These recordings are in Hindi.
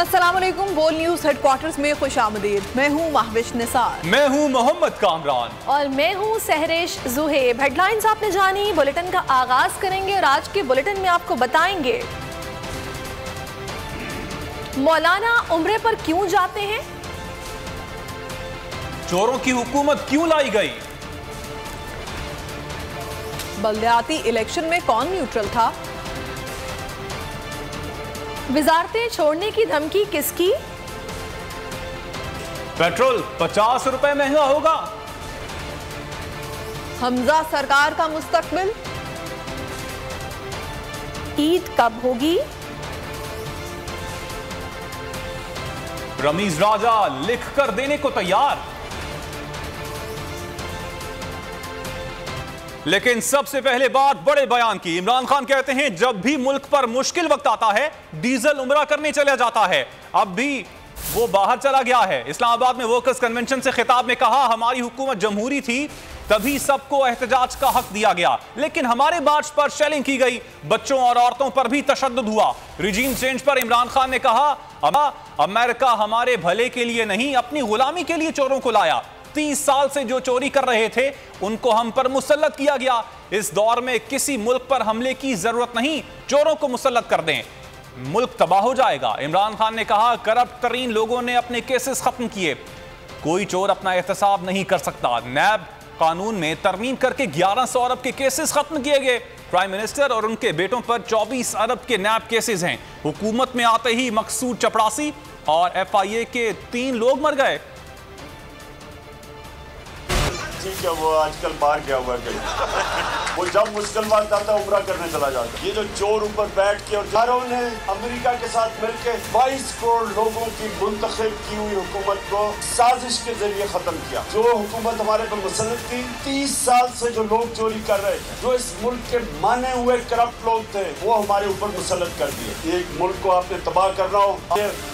अस्सलामुअलैकुम। बोल न्यूज हेडक्वार्टर्स में खुशामदीद। मैं हूँ महविश निसार। मैं हूँ मोहम्मद कामरान और मैं हूँ सहरेश जुहेब। हेडलाइंस आपने जानी, बुलेटिन का आगाज करेंगे और आज के बुलेटिन में आपको बताएंगे मौलाना उम्रे पर क्यों जाते हैं, चोरों की हुकूमत क्यों लाई गई, बल्दियाती इलेक्शन में कौन न्यूट्रल था, विजारतें छोड़ने की धमकी किसकी, पेट्रोल 50 रुपए महंगा होगा, हमजा सरकार का मुस्तकबिल, ईद कब होगी, रमीज राजा लिख कर देने को तैयार। लेकिन सबसे पहले बात बड़े बयान की। इमरान खान कहते हैं जब भी मुल्क पर मुश्किल वक्त आता है डीजल उमरा करने चला जाता है। अब भी वो बाहर चला गया है। इस्लामाबाद में वर्कर्स कन्वेंशन से खिताब में कहा हमारी हुकूमत जमहूरी थी तभी सबको एहतजाज का हक दिया गया, लेकिन हमारे मार्च पर शेलिंग की गई, बच्चों और औरतों पर भी तशद्दुद हुआ। रिजीम चेंज पर इमरान खान ने कहा अमेरिका हमारे भले के लिए नहीं अपनी गुलामी के लिए चोरों को लाया। 30 साल से जो चोरी कर रहे थे उनको हम पर मुसल्लत किया गया। इस दौर में किसी मुल्क पर हमले की जरूरत नहीं, चोरों को मुसल्लत कर दें, मुल्क तबाह हो जाएगा। इमरान खान ने कहा करप्ट तरीन लोगों ने अपने केसेस खत्म किए, कोई चोर अपना एहतसाब नहीं कर सकता। नैब कानून में तरमीम करके 1100 अरब के केसेस खत्म किए गए। प्राइम मिनिस्टर और उनके बेटों पर 24 अरब के नैब केसेस हैं। हुकूमत में आते ही मकसूद चपड़ासी और FIA के 3 लोग मर गए। ठीक है, वो आजकल बाहर गया हुआ है वो जब मुश्किल वक्त आता है उम्रा करने चला जाता है। ये जो चोर ऊपर बैठ के और चारों ने अमेरिका के साथ मिलकर 22 करोड़ लोगों की मुंतखब की हुई हुकूमत को साजिश के जरिए खत्म किया। जो हुकूमत हमारे पर मुसल्लत थी, 30 साल से जो लोग चोरी कर रहे थे, जो इस मुल्क के माने हुए करप्ट लोग थे, वो हमारे ऊपर मुसल्लत कर दिए। एक मुल्क को आपने तबाह करना हो,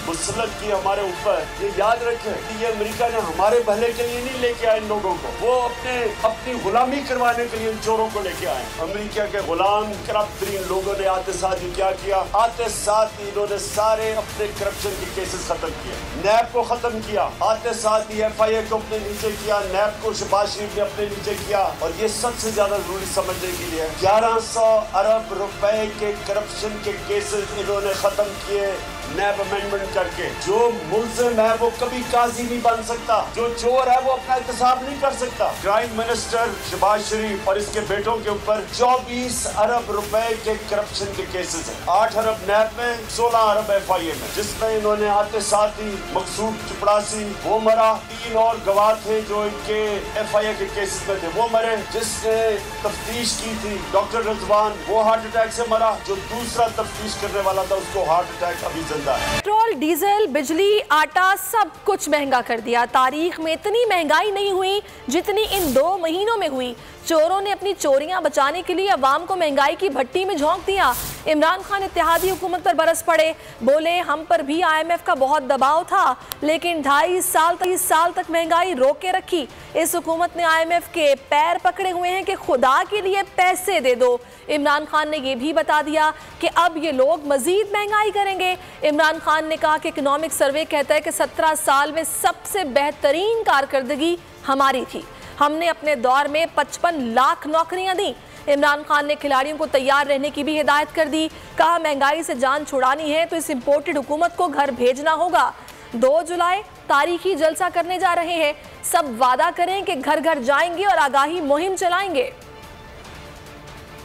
मुसल्लत की हमारे ऊपर। ये याद रखें कि ये अमेरिका ने हमारे भले के लिए नहीं लेके आए इन लोगों को, वो अपनी गुलामी करवाने के लिए चोरों को लेके आए। अमेरिका के गुलाम करप्ट तरीन लोगों ने आते साथ ही क्या किया, आते साथ ही इन्होंने सारे अपने करप्शन के केसेस खत्म किए, नैब को खत्म किया, आते साथ ही FIA को अपने नीचे किया, नैब को शहबाज शरीफ ने अपने नीचे किया। और ये सबसे ज्यादा जरूरी समझने के लिए 1100 अरब रुपए के करप्शन के केसेस इन्होंने खत्म किए नैब अमेंडमेंट करके। जो मुल्जिम है वो कभी काजी नहीं बन सकता, जो चोर है वो अपना एहतसाब नहीं कर सकता। प्राइम मिनिस्टर शहबाज शरीफ और इसके बेटों के ऊपर 24 अरब रुपए के करप्शन के केसेस हैं। 8 अरब नैब में, 16 अरब FIA में, जिसमें इन्होंने आते साथ ही मकसूद चपड़ासी वो मरा, 3 और गवाह थे जो इनके FIA के केसेस में थे वो मरे। जिसने तफ्तीश की थी डॉक्टर रिजवान, वो हार्ट अटैक से मरा। जो दूसरा तफ्तीश करने वाला था उसको हार्ट अटैक अभी जिंदा है। पेट्रोल, डीजल, बिजली, आटा सब कुछ महंगा कर दिया। तारीख में इतनी महंगाई नहीं हुई जितनी इन 2 महीनों में हुई। चोरों ने अपनी चोरियां बचाने के लिए अवाम को महंगाई की भट्टी में झोंक दिया। इमरान खान इत्तेहादी हुकूमत पर बरस पड़े, बोले हम पर भी IMF का बहुत दबाव था, लेकिन 2.5 साल तक महंगाई रोक के रखी। इस हुकूमत ने IMF के पैर पकड़े हुए हैं कि खुदा के लिए पैसे दे दो। इमरान खान ने यह भी बता दिया कि अब ये लोग मजीद महंगाई करेंगे। इमरान खान ने कहा कि इकोनॉमिक सर्वे कहता है कि 17 साल में सबसे बेहतरीन कारकर्दगी हमारी थी, हमने अपने दौर में 55 लाख नौकरियां दी। इमरान खान ने खिलाड़ियों को तैयार रहने की भी हिदायत कर दी। कहा महंगाई से जान छुड़ानी है तो इस इंपोर्टेड हुकूमत को घर भेजना होगा। 2 जुलाई तारीखी जलसा करने जा रहे हैं, सब वादा करें कि घर घर जाएंगे और आगाही मुहिम चलाएंगे।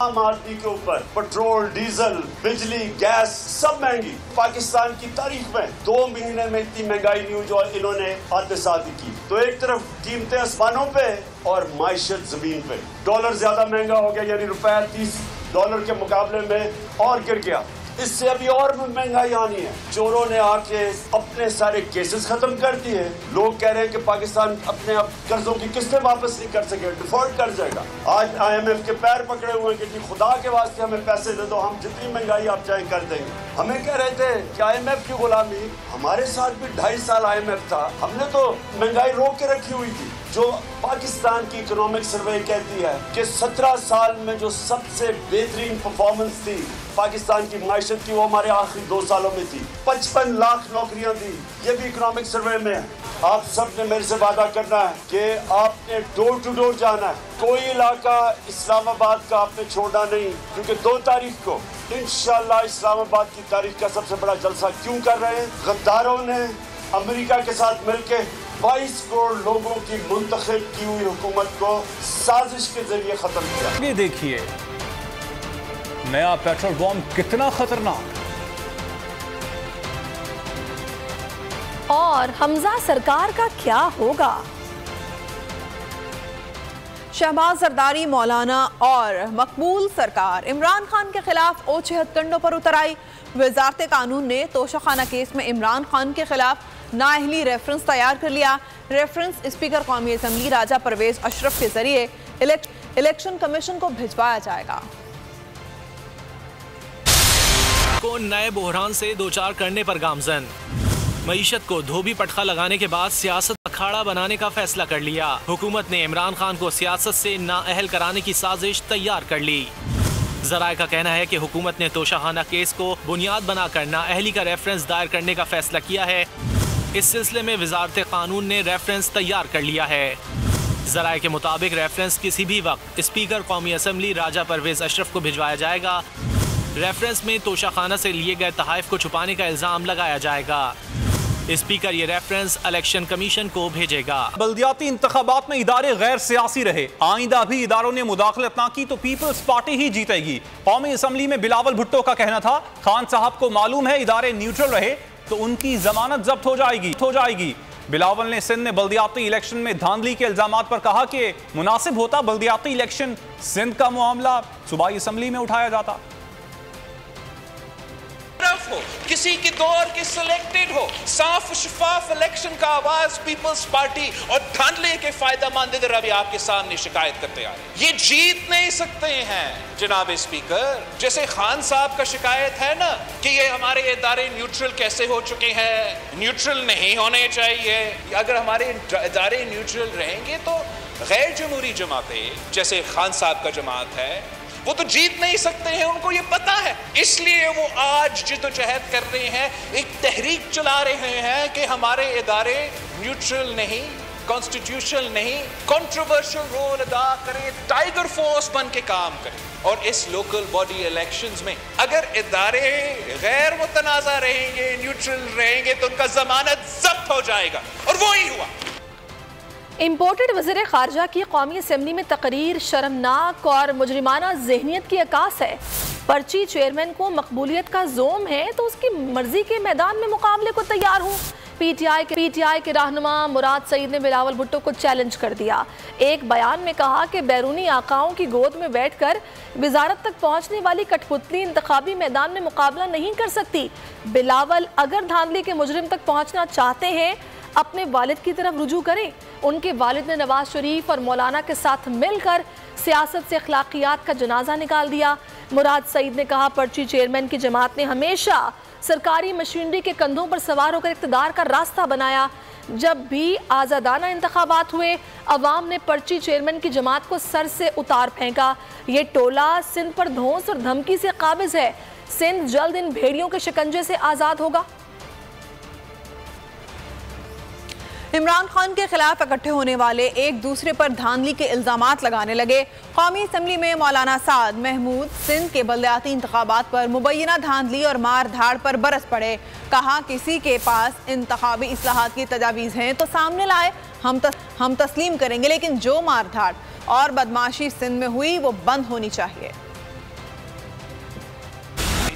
आम आदमी के ऊपर पेट्रोल, डीजल, बिजली, गैस सब महंगी। पाकिस्तान की तारीख में 2 महीने में इतनी महंगाई नहीं हुई जो इन्होंने आते साथ ही की। तो एक तरफ कीमतें आसमानों पे और माइशत जमीन पे। डॉलर ज्यादा महंगा हो गया, यानी रुपया 30 डॉलर के मुकाबले में और गिर गया। इससे अभी और महंगाई आनी है। चोरों ने आके अपने सारे केसेस खत्म कर दिए। लोग कह रहे हैं कि पाकिस्तान अपने अब कर्जों की किस्तें वापस नहीं कर सके, डिफॉल्ट कर जाएगा। आज IMF के पैर पकड़े हुए हैं कि जी खुदा के वास्ते हमें पैसे दे दो, हम जितनी महंगाई आप चाहें कर देंगे। हमें कह रहे थे कि IMF की गुलामी, हमारे साथ भी 2.5 साल IMF था, हमने तो महंगाई रोक के रखी हुई थी। जो पाकिस्तान की इकोनॉमिक सर्वे कहती है कि 17 साल में जो सबसे बेहतरीन परफॉर्मेंस थी पाकिस्तान की माइशत की, वो हमारे आखिरी 2 सालों में थी। 55 लाख नौकरियां दी, ये भी इकोनॉमिक सर्वे में है। आप सब ने मेरे से वादा करना है कि आपने डोर टू डोर जाना है, कोई इलाका इस्लामाबाद का आपने छोड़ना नहीं, क्योंकि 2 तारीख को इंशाल्लाह इस्लामाबाद की तारीख का सबसे बड़ा जलसा क्यों कर रहे हैं? गद्दारों ने अमेरिका के साथ मिलकर 22 करोड़ लोगों की मुंतखब की हुई हुकूमत को साजिश के जरिए खत्म किया। ये देखिए नया पेट्रोल बॉम्ब कितना खतरनाक। और हमजा सरकार का क्या होगा? शहबाज जरदारी, मौलाना और मकबूल सरकार इमरान खान के खिलाफ ओछे हथकंडों पर उतर आई। वजारत कानून ने तोशाखाना केस में इमरान खान के खिलाफ नाअहली रेफरेंस तैयार कर लिया। रेफरेंस स्पीकर कौमी असम्बली राजा परवेज अशरफ के जरिए इलेक्शन कमीशन को भिजवाया जाएगा। को नए बहरान से दो चार करने पर गामजन। मईशत को धोबी पटखा लगाने के बाद सियासत अखाड़ा बनाने का फैसला कर लिया। हुकूमत ने इमरान खान को सियासत से नाअहल कराने की साजिश तैयार कर ली। जराए का कहना है कि हुकूमत ने तोशाखाना केस को बुनियाद बनाकर नाअहली का रेफरेंस दायर करने का फैसला किया है। इस सिलसिले में वजारत कानून ने रेफरेंस तैयार कर लिया है। जराए के मुताबिक रेफरेंस किसी भी वक्त स्पीकर कौमी असम्बली राजा परवेज अशरफ को भिजवाया जाएगा। रेफरेंस में तोशाखाना से लिए गए तहाइफ को छुपाने का इल्जाम लगाया जाएगा। स्पीकर ये रेफरेंस इलेक्शन कमीशन को भेजेगा। बल्दियाती इंतखाबात में इदारे गैर सियासी रहे, आइंदा भी इदारों ने मुदाखलत ना की तो पीपल्स पार्टी ही जीतेगी। कौमी असम्बली में बिलावल भुट्टो का कहना था, खान साहब को मालूम है इदारे न्यूट्रल रहे तो उनकी जमानत जब्त हो जाएगी। बिलावल ने सिंध में बल्दियाती इलेक्शन में धांधली के इल्जामात पर कहा कि मुनासिब होता बल्दियाती इलेक्शन सिंध का मामला सूबाई असम्बली में उठाया जाता। हो किसी की दौर की सिलेक्टेड हो, साफ शफाफ इलेक्शन का आवाज पीपल्स पार्टी और धांधले के फायदा मंद अभी आपके सामने शिकायत करते आ रहे। ये जीत नहीं सकते हैं जनाब स्पीकर। जैसे खान साहब का शिकायत है ना कि ये हमारे इदारे न्यूट्रल कैसे हो चुके हैं, न्यूट्रल नहीं होने चाहिए। अगर हमारे इदारे न्यूट्रल रहेंगे तो गैर जमहूरी जमातें जैसे खान साहब का जमात है वो तो जीत नहीं सकते हैं, उनको ये पता है। इसलिए वो आज जिद्दोजहद कर रहे हैं, एक तहरीक चला रहे हैं कि हमारे इदारे न्यूट्रल नहीं, कॉन्स्टिट्यूशनल नहीं, कंट्रोवर्शियल रोल अदा करें, टाइगर फोर्स बन के काम करें। और इस लोकल बॉडी इलेक्शंस में अगर इदारे गैर मुतनाज़ा रहेंगे, न्यूट्रल रहेंगे तो उनका जमानत जब्त हो जाएगा। और वो ही हुआ। इम्पोर्टेड वज़ीर ख़ारजा की कौमी असम्बली में तकरीर शर्मनाक और मुजरिमाना जहनीत की अक्कास है। पर्ची चेयरमैन को मकबूलियत का जोम है तो उसकी मर्जी के मैदान में मुकाबले को तैयार हूँ। पीटीआई के रहनुमा मुराद सईद ने बिलावल भुट्टो को चैलेंज कर दिया। एक बयान में कहा कि बैरूनी आकाओं की गोद में बैठकर वजारत तक पहुँचने वाली कठपुतली इंतखाबी मैदान में मुकाबला नहीं कर सकती। बिलावल अगर धांधली के मुजरिम तक पहुँचना चाहते हैं अपने वालिद की तरफ रुजू करें। उनके वालिद ने नवाज शरीफ और मौलाना के साथ मिलकर सियासत से अखलाकियात का जनाजा निकाल दिया। मुराद सईद ने कहा, पर्ची चेयरमैन की जमात ने हमेशा सरकारी मशीनरी के कंधों पर सवार होकर इक़्तिदार का रास्ता बनाया। जब भी आज़ादाना इंतखाबात हुए अवाम ने पर्ची चेयरमैन की जमात को सर से उतार फेंका। ये टोला सिंध पर धौंस और धमकी से काबिज है। सिंध जल्द इन भेड़ियों के शिकंजे से आज़ाद होगा। इमरान खान के खिलाफ इकट्ठे होने वाले एक दूसरे पर धांधली के इल्जामात लगाने लगे। कौमी असम्बली में मौलाना साद महमूद सिंध के बल्दियाती इंतखाबात पर मुबैना धांधली और मार धाड़ पर बरस पड़े। कहा, किसी के पास इंतखाबी इस्लाहात की तजावीज़ हैं तो सामने लाए, हम तस्लीम करेंगे, लेकिन जो मार धाड़ और बदमाशी सिंध में हुई वो बंद होनी चाहिए।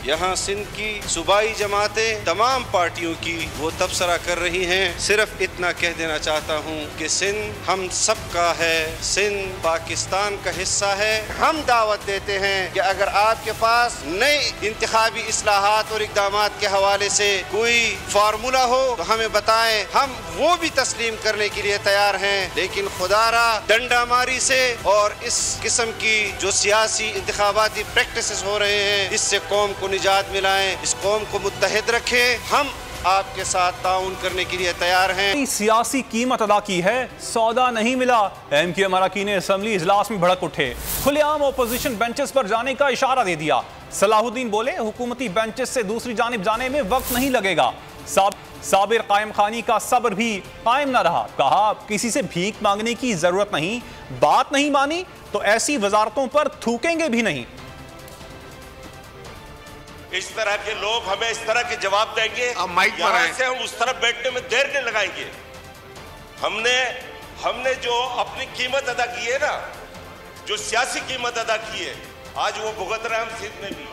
यहाँ सिंध की सूबाई जमातें तमाम पार्टियों की वो तबसरा कर रही हैं। सिर्फ इतना कह देना चाहता हूँ कि सिंध हम सब का है, सिंध पाकिस्तान का हिस्सा है। हम दावत देते हैं कि अगर आपके पास नए इंतखाबी इस्लाहात और इक़दामात के हवाले से कोई फार्मूला हो तो हमें बताएं, हम वो भी तस्लीम करने के लिए तैयार हैं। लेकिन खुदारा डंडा मारी से और इस किस्म की जो सियासी इंतखाबाती प्रैक्टिसेस हो रहे हैं, इससे कौम को निजात मिलाएं, इस कौम को मुत्तहिद रखें। हम आपके साथ ताउन करने के लिए तैयार हैं। सियासी कीमत अदा की है, सौदा नहीं मिला। MQM अरकान असेंबली इजलास में भड़क उठे, खुलेआम ओपोजिशन बेंचेस पर जाने का इशारा दे दिया। सलाहुद्दीन बोले, हुकूमती बेंचेस से दूसरी जानिब जाने में वक्त नहीं लगेगा। साबिर कायम खानी का सब्र भी कायम न रहा, कहा किसी से भीख मांगने की जरूरत नहीं, बात नहीं मानी तो ऐसी वजारतों पर थूकेंगे भी नहीं। इस तरह के लोग हमें इस तरह के जवाब देंगे, यहाँ से हम उस तरफ बैठने में देर नहीं लगाएंगे। हमने जो अपनी कीमत अदा की है ना, जो सियासी कीमत अदा की है, आज वो भुगत रहे हम सिंध में भी।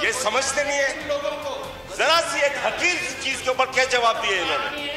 ये समझते नहीं है लोगों को, जरा सी एक हकीर चीज के ऊपर क्या जवाब दिए इन्होंने,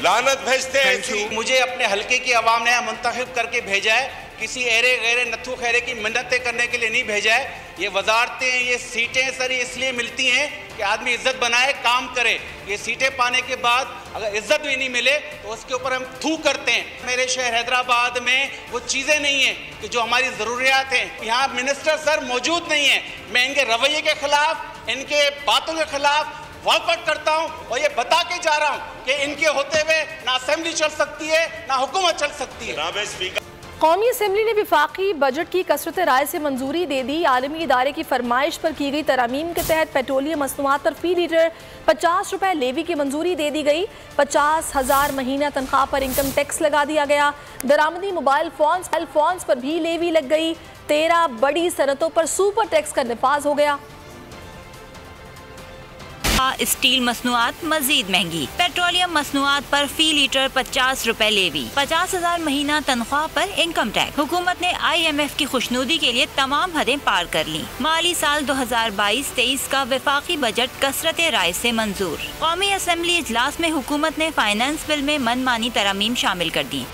लानत भेजते हैं। मुझे अपने हल्के की आवाम ने मुंतखब करके भेजा है, किसी एरे गैरे नत्थू खैरे की मिन्नतें करने के लिए नहीं भेजा है। ये वजारतें, ये सीटें सर इसलिए मिलती हैं कि आदमी इज्जत बनाए, काम करे। ये सीटें पाने के बाद अगर इज्जत भी नहीं मिले तो उसके ऊपर हम थू करते हैं। मेरे शहर हैदराबाद में वो चीज़ें नहीं हैं कि जो हमारी ज़रूरियात हैं। यहाँ मिनिस्टर सर मौजूद नहीं है। मैं इनके रवैये के खिलाफ, इनके बातों के खिलाफ वॉकआउट करता हूं और ये बता के जा रहा हूं कि इनके होते हुए ना असेंबली चल सकती है ना हुकूमत चल सकती है। कौमी असेंबली ने विफाकी बजट की कसरत राय से मंजूरी दे दी। आलमी इदारे की फरमाइश पर की गई तरमीम के तहत पेट्रोलियम मसनूआत पर फी लीटर 50 रुपए लेवी की मंजूरी दे दी गई। 50,000 महीना तनख्वाह पर इनकम टैक्स लगा दिया गया। दरामदी मोबाइल फोन्स पर भी लेवी लग गई। 13 बड़ी सनतों पर सुपर टैक्स का निफाज हो गया। स्टील मसनूआत मजीद महंगी। पेट्रोलियम मसनूआत पर फी लीटर 50 रुपए लेवी। 50,000 महीना तनख्वाह पर इनकम टैक्स। हुकूमत ने IMF की खुशनुदी के लिए तमाम हदें पार कर ली। माली साल 2022-23 का वफाकी बजट कसरत राय से मंजूर। कौमी असेंबली इजलास में हुकूमत ने फाइनेंस बिल में मनमानी तरमीम शामिल कर दी।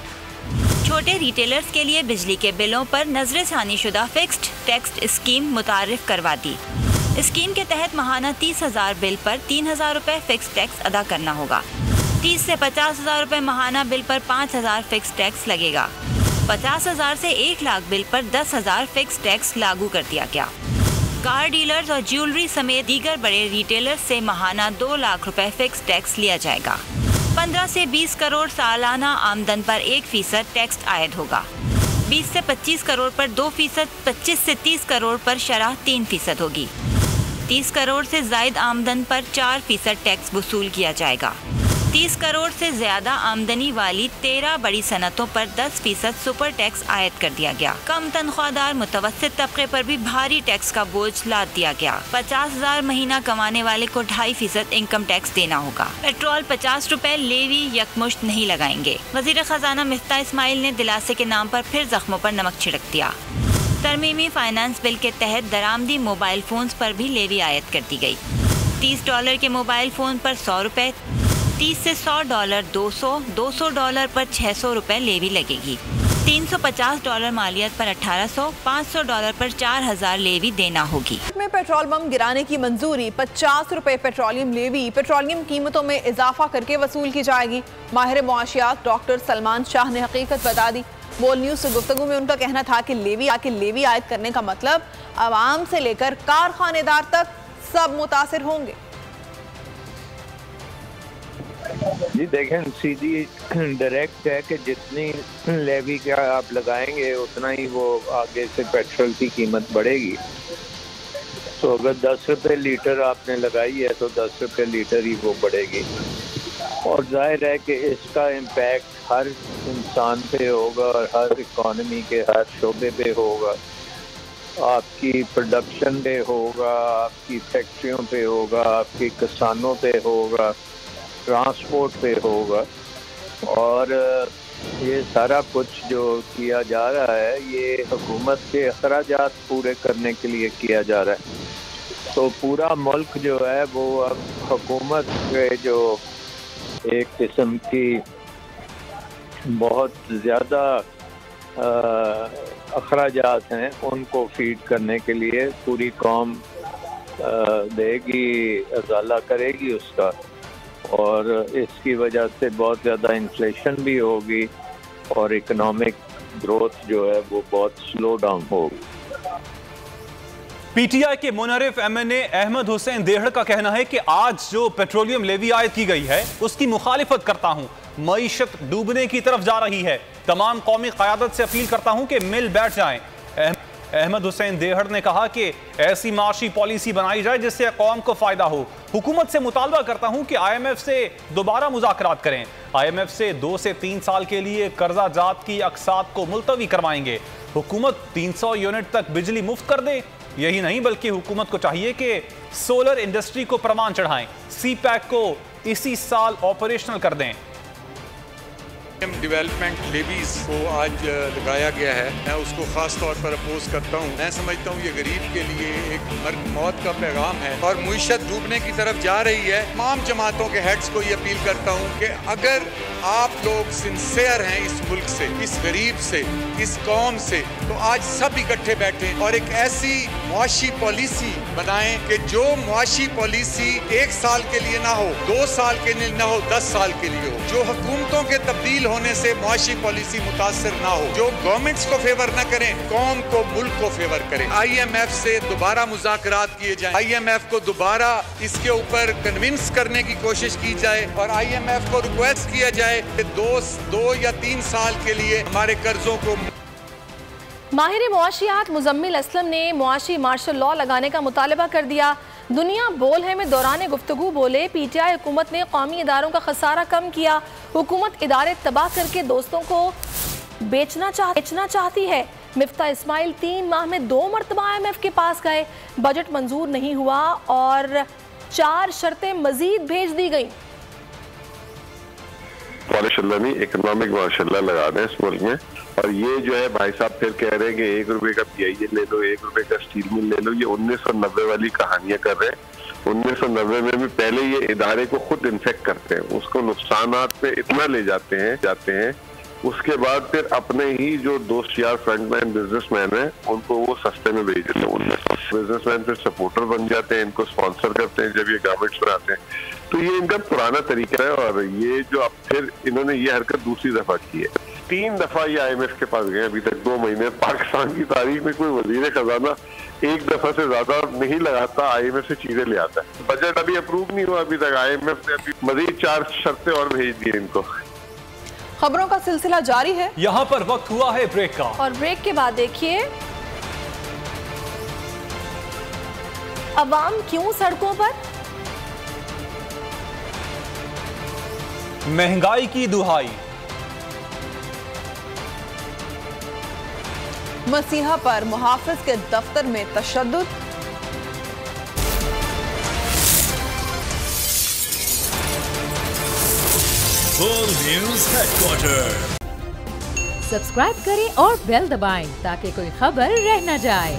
छोटे रिटेलर्स के लिए बिजली के बिलों पर नजरसानी शुदा फिक्स्ड टैक्स स्कीम मुतारिफ करवा दी। स्कीम के तहत माहाना 30,000 बिल पर 3,000 रुपए फिक्स टैक्स अदा करना होगा। 30 से 50,000 रुपए माहाना बिल पर 5,000 फिक्स टैक्स लगेगा। 50,000 से 1 लाख बिल पर 10,000 फिक्स टैक्स लागू कर दिया गया। कार डीलर्स और ज्वेलरी समेत दीगर बड़े रिटेलर्स से माहाना 2 लाख रुपए फिक्स टैक्स लिया जाएगा। 15 से 20 करोड़ सालाना आमदन पर 1% टैक्स आयद होगा। 20 से 25 करोड़ पर 2%, 25 से 30 करोड़ पर शरह 3% होगी। 30 करोड़ से जायद आमदन पर 4% टैक्स वसूल किया जाएगा। 30 करोड़ से ज्यादा आमदनी वाली 13 बड़ी सनतों पर 10% सुपर टैक्स आयद कर दिया गया। कम तनख्वाहदार मुतवस्सित तबके पर भी भारी टैक्स का बोझ लाद दिया गया। 50,000 महीना कमाने वाले को 2.5% इनकम टैक्स देना होगा। पेट्रोल 50 रुपए लेवी यकमुश्त नहीं लगाएंगे। वजीर खजाना मिफ्ता इस्माइल ने दिलासे के नाम पर फिर जख्मों पर नमक छिड़क दिया। तरमीमी फाइनेंस बिल के तहत दरामदी मोबाइल फोन्स पर भी लेवी आयद कर दी गई। $30 के मोबाइल फोन पर 100 रुपए, 30 से $100 200, $200 पर 600 रुपए लेवी लगेगी। $350 मालियत पर 1800, $500 पर 4000 लेवी देना होगी। में पेट्रोल बम गिराने की मंजूरी। 50 रुपए पेट्रोलियम लेवी पेट्रोलियम कीमतों में इजाफा करके वसूल की जाएगी। माहिर मुआशियात डॉक्टर सलमान शाह ने हकीकत बता दी। बोल न्यूज से गुफ्तगू में उनका कहना था कि लेवी आयद करने का मतलब आवाम से लेकर कारखानेदार तक सब मुतासिर होंगे। जी देखें, सीधी डायरेक्ट है कि जितनी लेवी का आप लगाएंगे उतना ही वो आगे से पेट्रोल की कीमत बढ़ेगी। तो अगर 10 रुपये लीटर आपने लगाई है तो 10 रुपये लीटर ही वो बढ़ेगी। और जाहिर है कि इसका इम्पैक्ट हर इंसान पे होगा और हर इकॉनमी के हर शोबे पे होगा। आपकी प्रोडक्शन पे होगा, आपकी फैक्ट्रियों पे होगा, आपके किसानों पे होगा, ट्रांसपोर्ट पे होगा। और ये सारा कुछ जो किया जा रहा है ये हुकूमत के अखराजात पूरे करने के लिए किया जा रहा है। तो पूरा मुल्क जो है वो अब हुकूमत के जो एक किस्म की बहुत ज़्यादा अखराजात हैं उनको फीड करने के लिए पूरी कौम देगी, अजाला करेगी उसका। और इसकी वजह से बहुत ज़्यादा इन्फ्लेशन भी होगी और इकोनॉमिक ग्रोथ जो है वो बहुत स्लो डाउन होगी। पीटीआई के मुनरिफ एमएनए अहमद हुसैन देहड़ का कहना है कि आज जो पेट्रोलियम लेवी आयद की गई है उसकी मुखालिफत करता हूं। मईशत डूबने की तरफ जा रही है। तमाम कौमी क़यादत से अपील करता हूं कि मिल बैठ जाएं। अहमद हुसैन देहड़ ने कहा कि ऐसी माशी पॉलिसी बनाई जाए जिससे कौम को फायदा हो। हुकूमत से मुतालबा करता हूं कि IMF से दोबारा मुज़ाकरात करें। IMF से 2 से 3 साल के लिए कर्जा जात की अक़सात को मुलतवी करवाएंगे। हुकूमत 300 यूनिट तक बिजली मुफ्त कर दे। यही नहीं बल्कि हुकूमत को चाहिए कि सोलर इंडस्ट्री को प्रमाण चढ़ाएं। CPEC को इसी साल ऑपरेशनल कर दें। डेवलपमेंट लेवीज को आज लगाया गया है, मैं उसको खास तौर पर अपोज करता हूँ। मैं समझता हूँ ये गरीब के लिए एक मर्ग मौत का पैगाम है और मुईशत डूबने की तरफ जा रही है। तमाम जमातों के हेड्स को ये अपील करता हूँ कि अगर आप लोग सिंसियर हैं इस मुल्क से, इस गरीब से, इस कौम से, तो आज सब इकट्ठे बैठें और एक ऐसी मुआशी पॉलिसी बनाएं कि जो मुआशी पॉलिसी 1 साल के लिए ना हो, 2 साल के लिए ना हो, 10 साल के लिए हो। जो हुकूमतों के तब्दील होने से मुआशी पॉलिसी मुतासर ना हो, जो गवर्नमेंट्स को फेवर ना करें, कौम को, मुल्क को फेवर करें। IMF से दोबारा मुज़ाकरात किए जाएं। IMF को दोबारा इसके ऊपर कन्विंस करने की कोशिश की जाए और IMF को रिक्वेस्ट किया जाए कि 2 या 3 साल के लिए हमारे कर्जों को। माहिर मुआशियात मुजम्मिल असलम ने मुआशी मार्शल लॉ लगाने का मुतालबा कर दिया। दुनिया बोल है में दौरान गुफ्तगू बोले, PTI हुकूमत ने कौमी इदारों का खसारा कम किया। हुकूमत इदारे तबाह करके दोस्तों को बेचना चाहती है। मिफ्ता इस्माइल 3 माह में 2 मरतबा IMF के पास गए, बजट मंजूर नहीं हुआ और 4 शर्तें मजीद भेज दी गई। माशाल्लाह नहीं, इकोनॉमिक माशाल्लाह लगा दें इस मुल्क में। और ये जो है भाई साहब फिर कह रहे हैं कि 1 रुपए का PIA ले लो, 1 रुपए का स्टील मिल ले लो, ये 1990 वाली कहानियां कर रहे हैं। 1990 में भी पहले ये इदारे को खुद इन्फेक्ट करते हैं, उसको नुकसानात पे इतना ले जाते हैं उसके बाद फिर अपने ही जो दोस्त यार फ्रंटलाइन बिजनेसमैन हैं उनको वो सस्ते में भेज देते हैं। बिजनेसमैन फिर सपोर्टर बन जाते हैं, इनको स्पॉन्सर करते हैं जब ये गवर्नमेंट्स पर आते हैं। तो ये इनका पुराना तरीका है और ये जो अब फिर इन्होंने ये हरकत दूसरी दफा की है। 3 दफा ये IMF के पास गए अभी तक 2 महीने। पाकिस्तान की तारीख में कोई वजीर खजाना 1 दफा से ज्यादा नहीं लगाता, IMF से चीजें ले आता है। बजट अभी अप्रूव नहीं हुआ अभी तक, IMF ने अभी मजीद 4 शर्तें और भेज दी इनको। खबरों का सिलसिला जारी है। यहाँ पर वक्त हुआ है ब्रेक का और ब्रेक के बाद देखिए अवाम क्यों सड़कों पर। महंगाई की दुहाई, मसीहा पर मुहाफिज के दफ्तर में तशद्दुद, वर्ल्ड न्यूज़ हेडक्वार्टर। सब्सक्राइब करें और बेल दबाएं ताकि कोई खबर रह न जाए।